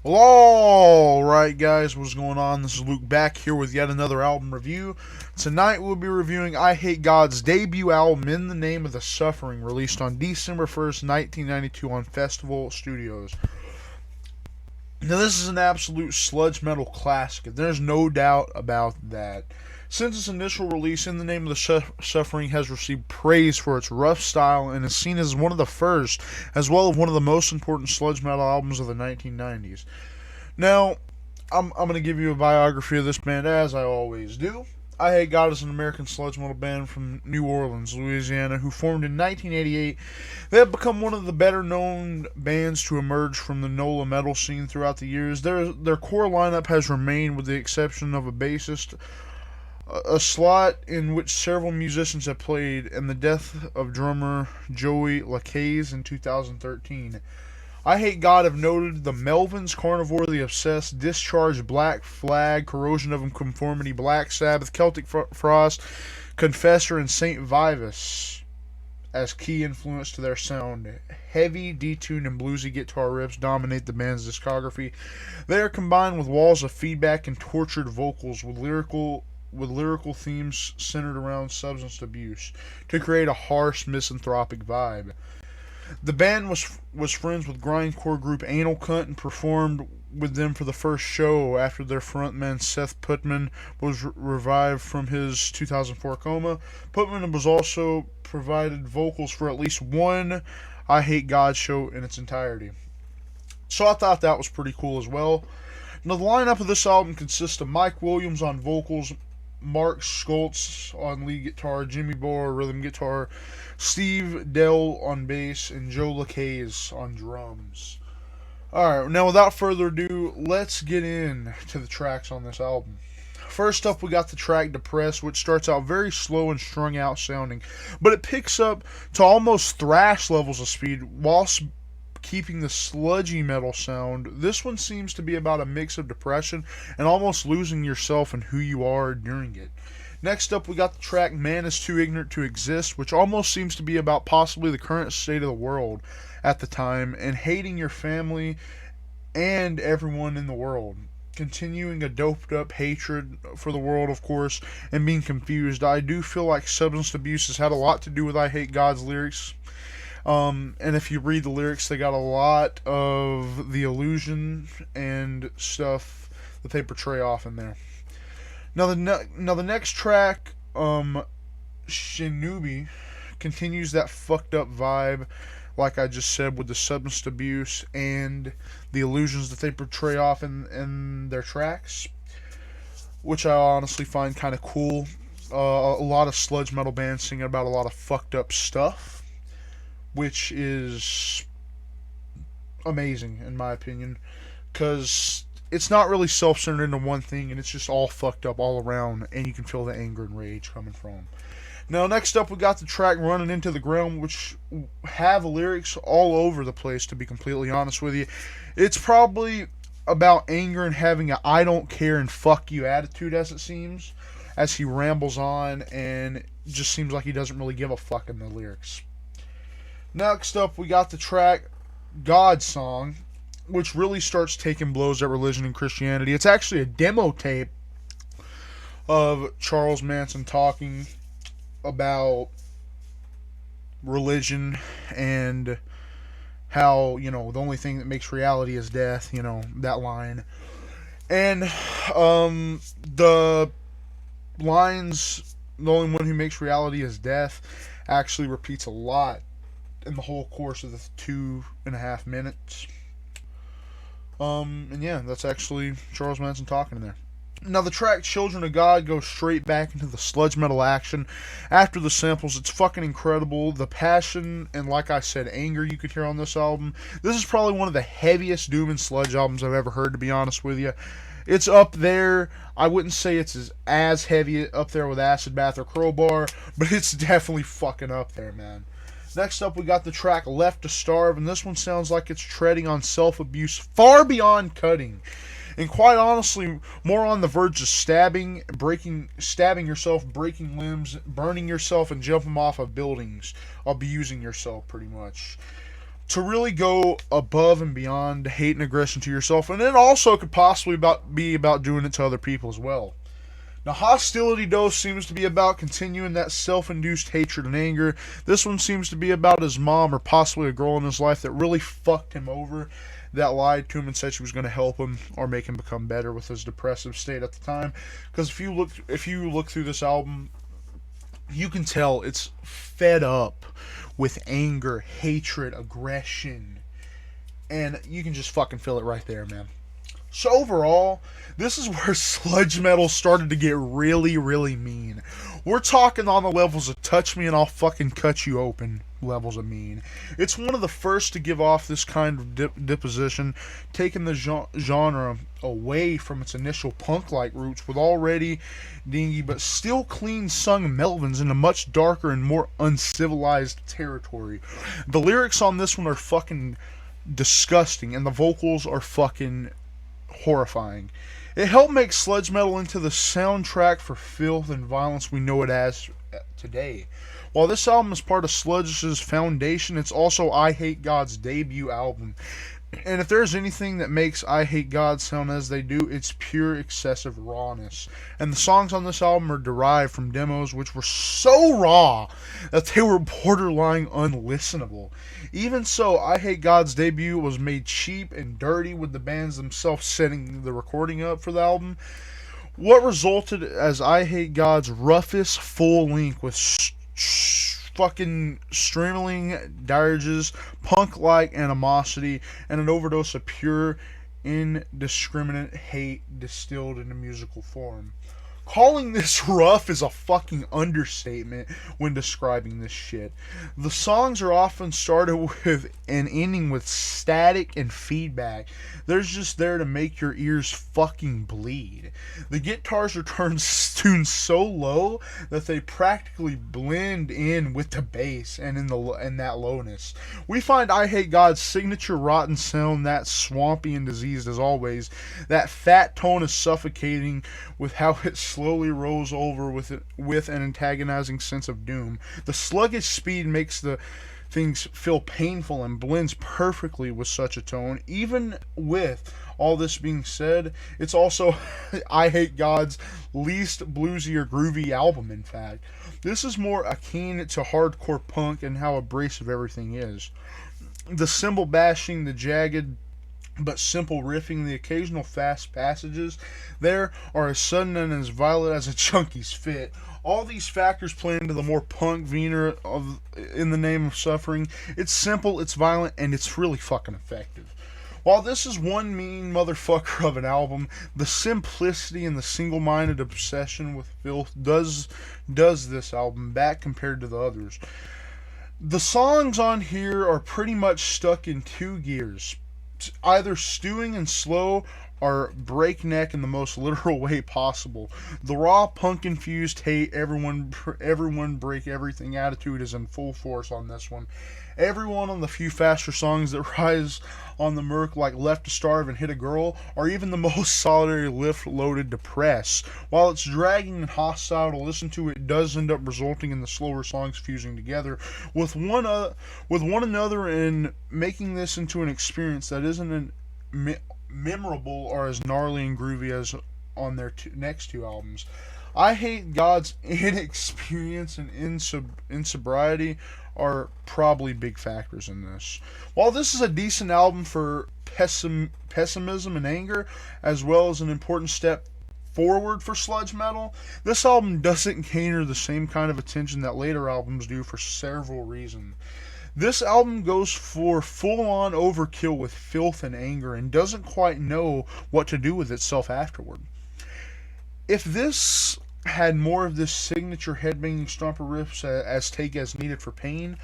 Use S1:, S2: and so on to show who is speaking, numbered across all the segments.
S1: Well, alright guys, what's going on? This is Luke back here with yet another album review. Tonight we'll be reviewing Eyehategod debut album, In the Name of the Suffering, released on December 1st, 1992 on Festival Studios. Now this is an absolute sludge metal classic, there's no doubt about that. Since its initial release, In the Name of the Suffering has received praise for its rough style and is seen as one of the first, as well as one of the most important sludge metal albums of the 1990s. Now, I'm going to give you a biography of this band as I always do. Eyehategod is an American sludge metal band from New Orleans, Louisiana, who formed in 1988. They have become one of the better known bands to emerge from the NOLA metal scene throughout the years. Their core lineup has remained, with the exception of a bassist, a slot in which several musicians have played, and the death of drummer Joey Lacaze in 2013. Eyehategod have noted the Melvins, Carnivore, The Obsessed, Discharge, Black Flag, Corrosion of Conformity, Black Sabbath, Celtic Frost, Confessor, and Saint Vitus as key influence to their sound. Heavy, detuned, and bluesy guitar riffs dominate the band's discography. They are combined with walls of feedback and tortured vocals with lyrical themes centered around substance abuse to create a harsh, misanthropic vibe. The band was friends with grindcore group Anal Cunt and performed with them for the first show after their frontman Seth Putman was revived from his 2004 coma. Putman was also provided vocals for at least one Eyehategod show in its entirety. So I thought that was pretty cool as well. Now the lineup of this album consists of Mike Williams on vocals, Mark Schultz on lead guitar, Jimmy Bohr rhythm guitar, Steve Dell on bass, and Joe Lacaze on drums. Alright, now without further ado, let's get into the tracks on this album. First up, we got the track Depressed, which starts out very slow and strung out sounding, but it picks up to almost thrash levels of speed whilst keeping the sludgy metal sound. This one seems to be about a mix of depression and almost losing yourself and who you are during it. Next up, we got the track Man is Too Ignorant to Exist, which almost seems to be about possibly the current state of the world at the time and hating your family and everyone in the world. Continuing a doped up hatred for the world, of course, and being confused. I do feel like substance abuse has had a lot to do with Eyehategod's lyrics. And if you read the lyrics, they got a lot of the illusion and stuff that they portray off in there. Now the next track, Shinobi, continues that fucked up vibe, like I just said, with the substance abuse and the illusions that they portray off in their tracks, which I honestly find kind of cool. A lot of sludge metal bands singing about a lot of fucked up stuff, which is amazing in my opinion, because it's not really self-centered into one thing, and it's just all fucked up all around, and you can feel the anger and rage coming from them. Now, next up, we got the track Running Into the Ground, which have lyrics all over the place, to be completely honest with you. It's probably about anger and having a I don't care and fuck you attitude, as it seems, as he rambles on, and it just seems like he doesn't really give a fuck in the lyrics. Next up, we got the track God Song, which really starts taking blows at religion and Christianity. It's actually a demo tape of Charles Manson talking about religion and how, the only thing that makes reality is death, that line. And the lines, the only one who makes reality is death, actually repeats a lot in the whole course of the 2.5 minutes. And yeah, that's actually Charles Manson talking in there. Now, the track Children of God goes straight back into the sludge metal action. After the samples, it's fucking incredible. The passion and, like I said, anger you could hear on this album. This is probably one of the heaviest doom and sludge albums I've ever heard, to be honest with you. It's up there. I wouldn't say it's as heavy up there with Acid Bath or Crowbar, but it's definitely fucking up there, man. Next up, we got the track Left to Starve, and this one sounds like it's treading on self-abuse far beyond cutting. And quite honestly, more on the verge of stabbing yourself, breaking limbs, burning yourself, and jumping off of buildings, abusing yourself, pretty much. to really go above and beyond hate and aggression to yourself, and it also could possibly be about doing it to other people as well. Now, Hostility Dose seems to be about continuing that self-induced hatred and anger. This one seems to be about his mom, or possibly a girl in his life that really fucked him over, that lied to him and said she was going to help him or make him become better with his depressive state at the time. Because if you look through this album, you can tell it's fed up with anger, hatred, aggression, and you can just fucking feel it right there, man. So overall, this is where sludge metal started to get really, really mean. We're talking on the levels of touch me and I'll fucking cut you open levels of mean. It's one of the first to give off this kind of disposition, taking the genre away from its initial punk-like roots with already dingy but still clean-sung melvins into much darker and more uncivilized territory. The lyrics on this one are fucking disgusting, and the vocals are fucking horrifying. It helped make sludge metal into the soundtrack for filth and violence we know it as today. While this album is part of Sludge's foundation, it's also Eyehategod's debut album. And if there's anything that makes Eyehategod sound as they do, it's pure excessive rawness. And the songs on this album are derived from demos which were so raw that they were borderline unlistenable. Even so, Eyehategod's Debut was made cheap and dirty, with the bands themselves setting the recording up for the album. What resulted as Eyehategod's roughest full length with fucking streamling dirages, punk-like animosity, and an overdose of pure, indiscriminate hate distilled into musical form. Calling this rough is a fucking understatement when describing this shit. The songs are often started with and ending with static and feedback. They're just there to make your ears fucking bleed. The guitars are tuned so low that they practically blend in with the bass and in that lowness. We find Eyehategod's signature rotten sound that swampy and diseased as always. That fat tone is suffocating with how it slowly rolls over with an antagonizing sense of doom. The sluggish speed makes the things feel painful and blends perfectly with such a tone. Even with all this being said, it's also Eyehategod's least bluesy or groovy album, in fact. This is more akin to hardcore punk and how abrasive everything is. The cymbal bashing, the jagged but simple riffing, the occasional fast passages there are as sudden and as violent as a chunky's fit. All these factors play into the more punk veneer of In the Name of Suffering. It's simple, it's violent, and it's really fucking effective. While this is one mean motherfucker of an album, the simplicity and the single-minded obsession with filth does this album back compared to the others. The songs on here are pretty much stuck in two gears, either stewing and slow or breakneck in the most literal way possible. The raw punk-infused hate, everyone break everything attitude is in full force on this one. Everyone on the few faster songs that rise on the Merc like Left to Starve and Hit a Girl, or even the most solitary lift-loaded Depress. While it's dragging and hostile to listen to, it does end up resulting in the slower songs fusing together with one another and making this into an experience that isn't memorable or as gnarly and groovy as on their next two albums. Eyehategod's inexperience and insobriety are probably big factors in this. While this is a decent album for pessimism and anger, as well as an important step forward for sludge metal, this album doesn't garner the same kind of attention that later albums do for several reasons. This album goes for full-on overkill with filth and anger and doesn't quite know what to do with itself afterward. If this had more of this signature headbanging stomper riffs as take as needed for pain,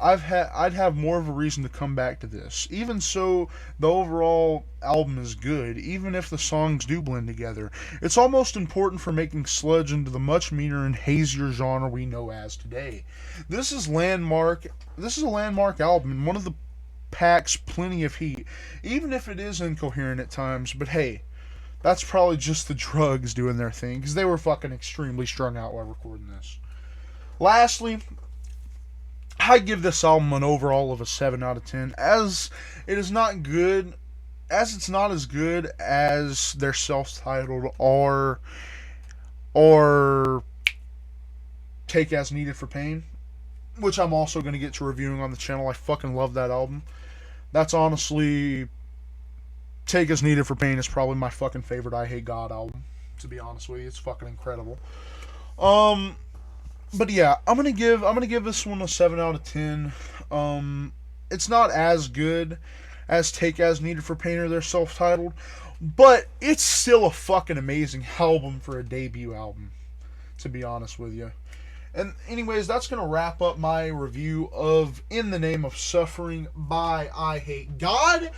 S1: I'd have more of a reason to come back to this. Even so, the overall album is good, even if the songs do blend together. It's almost important for making sludge into the much meaner and hazier genre we know as today. This is a landmark album, and one of the packs plenty of heat, even if it is incoherent at times. But hey, that's probably just the drugs doing their thing, because they were fucking extremely strung out while recording this. Lastly, I give this album an overall of a 7 out of 10, as it is not good, as it's not as good as their self-titled or Take As Needed for Pain, which I'm also going to get to reviewing on the channel. I fucking love that album. That's honestly, Take As Needed for Pain is probably my fucking favorite Eyehategod album, to be honest with you. It's fucking incredible. But yeah, I'm gonna give this one a 7 out of 10. It's not as good as Take As Needed for Pain or their self-titled, but it's still a fucking amazing album for a debut album, to be honest with you. And anyways, that's going to wrap up my review of In the Name of Suffering by Eyehategod.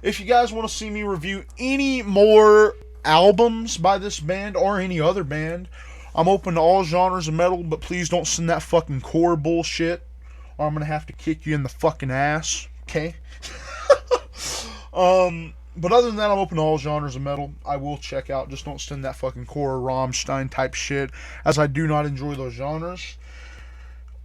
S1: If you guys want to see me review any more albums by this band or any other band, I'm open to all genres of metal, but please don't send that fucking core bullshit, or I'm going to have to kick you in the fucking ass, okay? But other than that, I'm open to all genres of metal. I will check out. Just don't send that fucking core Rammstein type shit, as I do not enjoy those genres.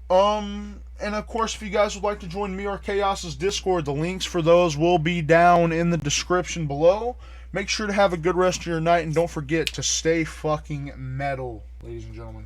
S1: And of course, if you guys would like to join me or Chaos's Discord, the links for those will be down in the description below. Make sure to have a good rest of your night, and don't forget to stay fucking metal, ladies and gentlemen.